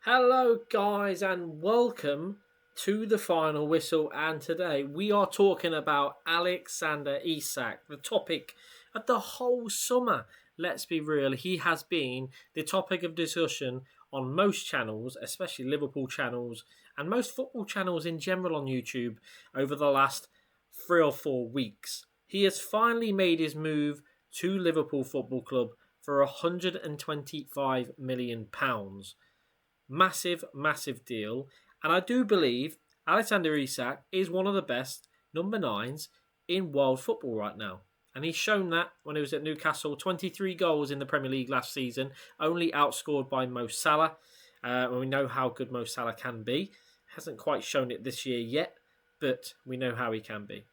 Hello, guys, and welcome to the final whistle. And today we are talking about Alexander Isak, the topic of the whole summer. Let's be real, he has been the topic of discussion on most channels, especially Liverpool channels, and most football channels in general on YouTube over the last 3 or 4 weeks. He has finally made his move to Liverpool Football Club for £125 million. Massive, massive deal. And I do believe Alexander Isak is one of the best number nines in world football right now. And he's shown that when he was at Newcastle. 23 goals in the Premier League last season, only outscored by Mo Salah. And we know how good Mo Salah can be. Hasn't quite shown it this year yet, but we know how he can be.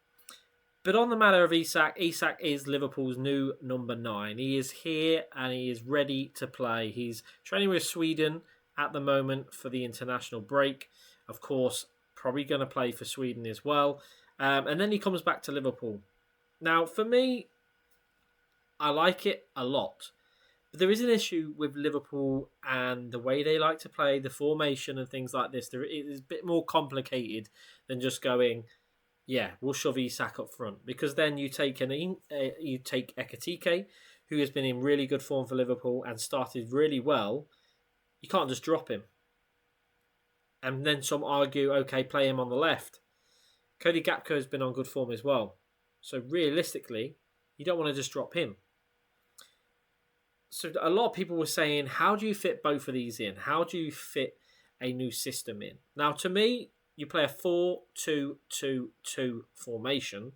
But on the matter of Isak, Isak is Liverpool's new number 9. He is here and he is ready to play. He's training with Sweden at the moment for the international break. Of course, probably going to play for Sweden as well. And then he comes back to Liverpool. Now, for me, I like it a lot. But there is an issue with Liverpool and the way they like to play, the formation and things like this. It is a bit more complicated than just going, yeah, we'll shove Isak up front. Because then you take Ekitike, who has been in really good form for Liverpool and started really well. You can't just drop him. And then some argue, okay, play him on the left. Cody Gakpo has been on good form as well. So realistically, you don't want to just drop him. So a lot of people were saying, how do you fit both of these in? How do you fit a new system in? Now, to me, you play a 4-2-2-2 formation.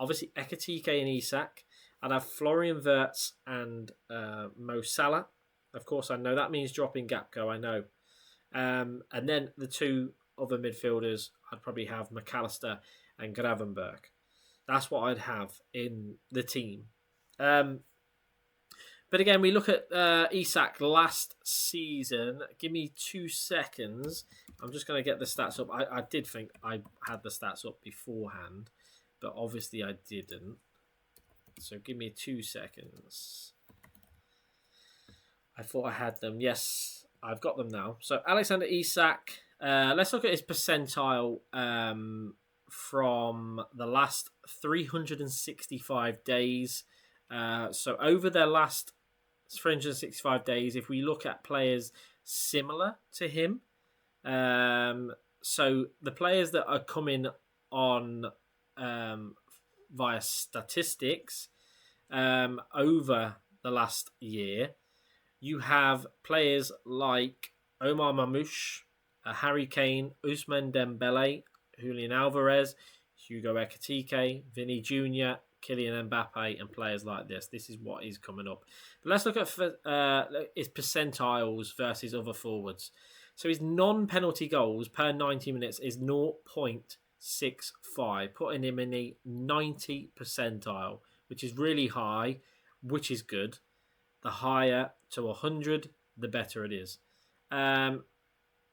Obviously, Ekitike and Isak. I'd have Florian Wirtz and Mo Salah. Of course, I know that means dropping Gakpo, I know. And then the two other midfielders, I'd probably have McAllister and Gravenberg. That's what I'd have in the team. But again, we look at Isak last season. Give me 2 seconds. I'm just going to get the stats up. I did think I had the stats up beforehand, but obviously I didn't. So give me 2 seconds. I thought I had them. Yes, I've got them now. So Alexander Isak, let's look at his percentile from the last 365 days. So over their last 365 days, if we look at players similar to him, so the players that are coming on via statistics over the last year, you have players like Omar Mamouche, Harry Kane, Ousmane Dembele, Julian Alvarez, Hugo Ekitike, Vinny Jr., Kylian Mbappe, and players like this. This is what is coming up. But let's look at his percentiles versus other forwards. So his non-penalty goals per 90 minutes is 0.65, putting him in the 90 percentile, which is really high, which is good. The higher to 100, the better it is.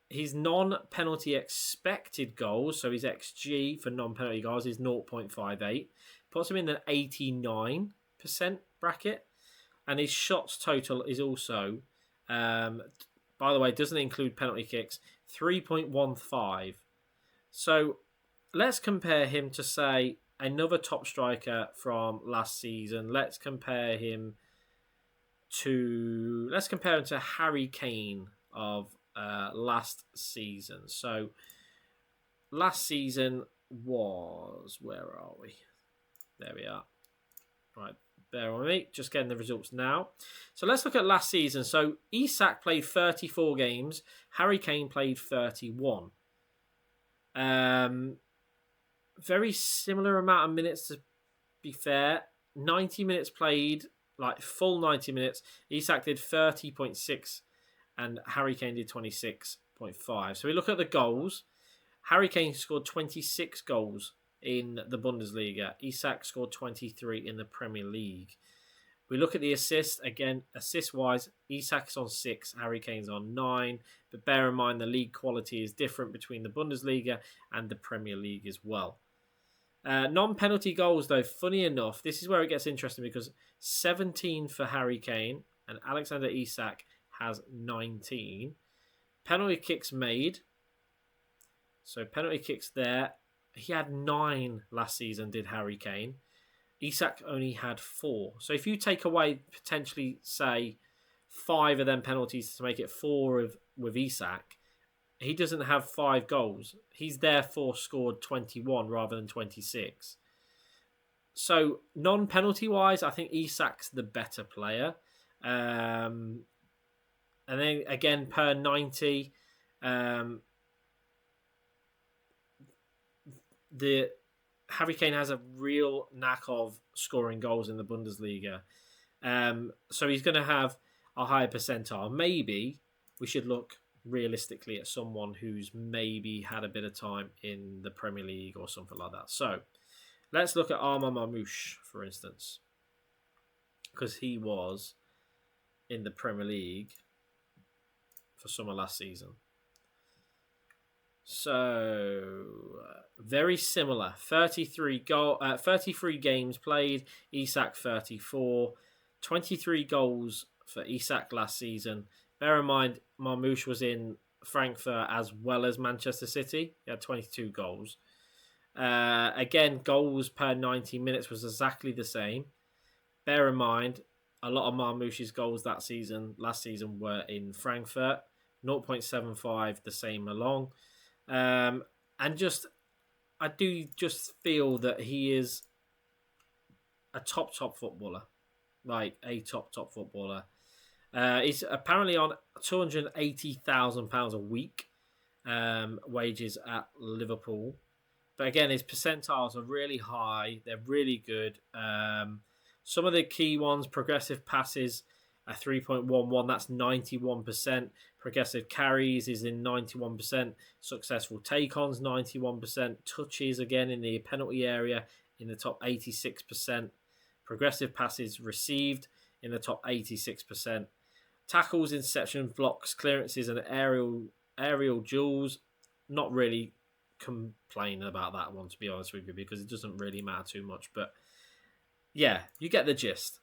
His non-penalty expected goals, so his XG for non-penalty goals is 0.58. Puts him in the 89% bracket. And his shots total is also, by the way, doesn't include penalty kicks, 3.15. So let's compare him to, say, another top striker from last season. Let's compare him to Harry Kane of last season. So last season was, where are we? There we are. Right, bear with me. Just getting the results now. So let's look at last season. So Isak played 34 games. Harry Kane played 31. Very similar amount of minutes, to be fair. 90 minutes played, like full 90 minutes. Isak did 30.6 and Harry Kane did 26.5. So we look at the goals. Harry Kane scored 26 goals in the Bundesliga. Isak scored 23 in the Premier League. We look at the assists. Again, assist-wise, Isak's on 6, Harry Kane's on 9. But bear in mind, the league quality is different between the Bundesliga and the Premier League as well. Non-penalty goals, though, funny enough, this is where it gets interesting because 17 for Harry Kane and Alexander Isak has 19. Penalty kicks made. So penalty kicks there. He had 9 last season, did Harry Kane. Isak only had 4. So if you take away potentially, say, 5 of them penalties to make it 4 with Isak, he doesn't have 5 goals. He's therefore scored 21 rather than 26. So non-penalty wise, I think Isak's the better player. And then again, per 90, the Harry Kane has a real knack of scoring goals in the Bundesliga. So he's going to have a higher percentile. Maybe we should look realistically at someone who's maybe had a bit of time in the Premier League or something like that. So let's look at Armand Marmoush, for instance, because he was in the Premier League for summer last season. So very similar. 33 games played. Isak 34. 23 goals for Isak last season. Bear in mind, Marmoush was in Frankfurt as well as Manchester City. He had 22 goals. Again, goals per 90 minutes was exactly the same. Bear in mind, a lot of Marmoush's goals last season were in Frankfurt. 0.75, the same along. And I do just feel that he is a top footballer. Like a top footballer. He's apparently on £280,000 a week wages at Liverpool. But again, his percentiles are really high. They're really good. Some of the key ones, progressive passes at 3.11, that's 91%. Progressive carries is in 91%. Successful take-ons, 91%. Touches, again, in the penalty area in the top 86%. Progressive passes received in the top 86%. Tackles, interceptions, blocks, clearances, and aerial duels. Not really complaining about that one, to be honest with you, because it doesn't really matter too much. But yeah, you get the gist.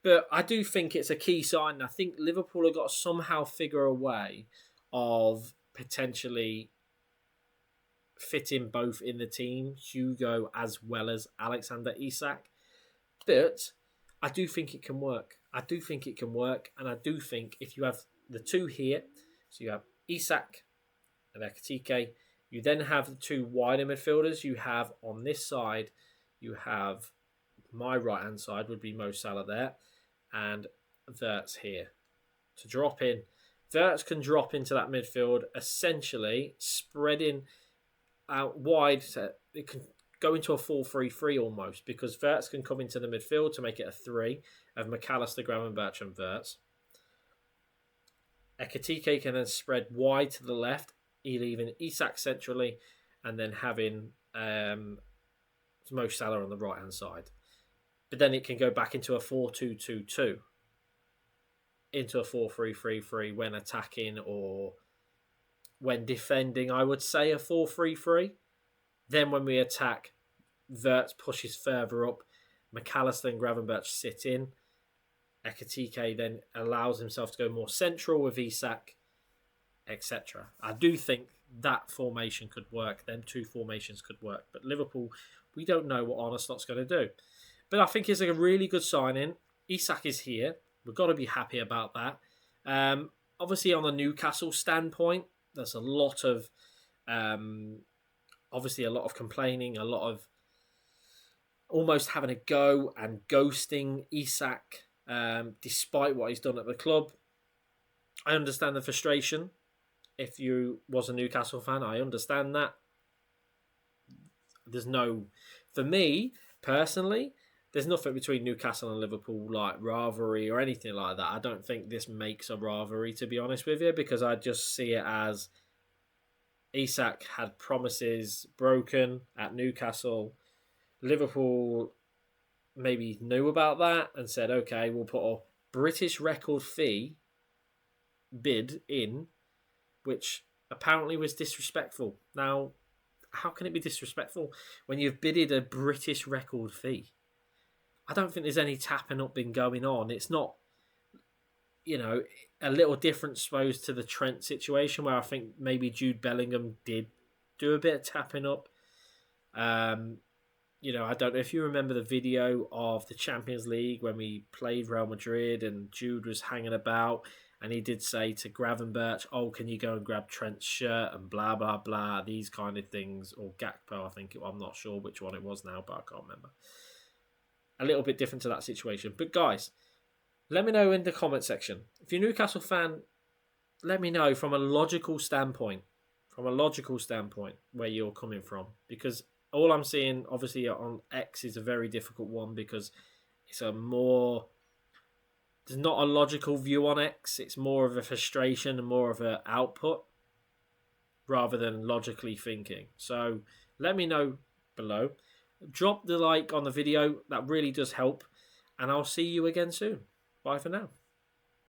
But I do think it's a key sign. I think Liverpool have got to somehow figure a way of potentially fitting both in the team, Hugo as well as Alexander Isak. But I do think it can work. And I do think if you have the two here, so you have Isak and Ekitike, you then have the two wider midfielders. You have on this side, you have my right-hand side would be Mo Salah there, and Wirtz here to drop in. Wirtz can drop into that midfield, essentially spreading out wide. So it can go into a 4-3-3 almost, because Wirtz can come into the midfield to make it a 3 of McAllister, Gravenberch and Wirtz. Ekitike can then spread wide to the left, leaving Isak centrally, and then having Mo Salah on the right-hand side. But then it can go back into a 4-2-2-2, into a 4-3-3-3 when attacking, or when defending, I would say a 4-3-3. Then when we attack, Wirtz pushes further up, McAllister and Gravenberch sit in. Ekitike then allows himself to go more central with Isak, etc. I do think that formation could work. Them two formations could work. But Liverpool, we don't know what Arne Slot's going to do. But I think it's a really good signing. Isak is here. We've got to be happy about that. Obviously, on the Newcastle standpoint, there's a lot of complaining, a lot of almost having a go and ghosting Isak, despite what he's done at the club. I understand the frustration. If you was a Newcastle fan, I understand that. For me, personally, there's nothing between Newcastle and Liverpool like rivalry or anything like that. I don't think this makes a rivalry, to be honest with you, because I just see it as Isak had promises broken at Newcastle. Liverpool maybe knew about that and said, okay, we'll put a British record fee bid in, which apparently was disrespectful. Now, how can it be disrespectful when you've bidded a British record fee? I don't think there's any tapping up been going on. It's not... a little different, suppose, to the Trent situation, where I think maybe Jude Bellingham did do a bit of tapping up. I don't know if you remember the video of the Champions League when we played Real Madrid and Jude was hanging about, and he did say to Gravenberch, "Oh, can you go and grab Trent's shirt?" and blah blah blah, these kind of things, or Gakpo, I think. I'm not sure which one it was now, but I can't remember. A little bit different to that situation, but guys, let me know in the comment section. If you're a Newcastle fan, let me know from a logical standpoint, where you're coming from. Because all I'm seeing, obviously, on X is a very difficult one, because it's there's not a logical view on X. It's more of a frustration and more of an output rather than logically thinking. So let me know below. Drop the like on the video. That really does help. And I'll see you again soon. Bye for now.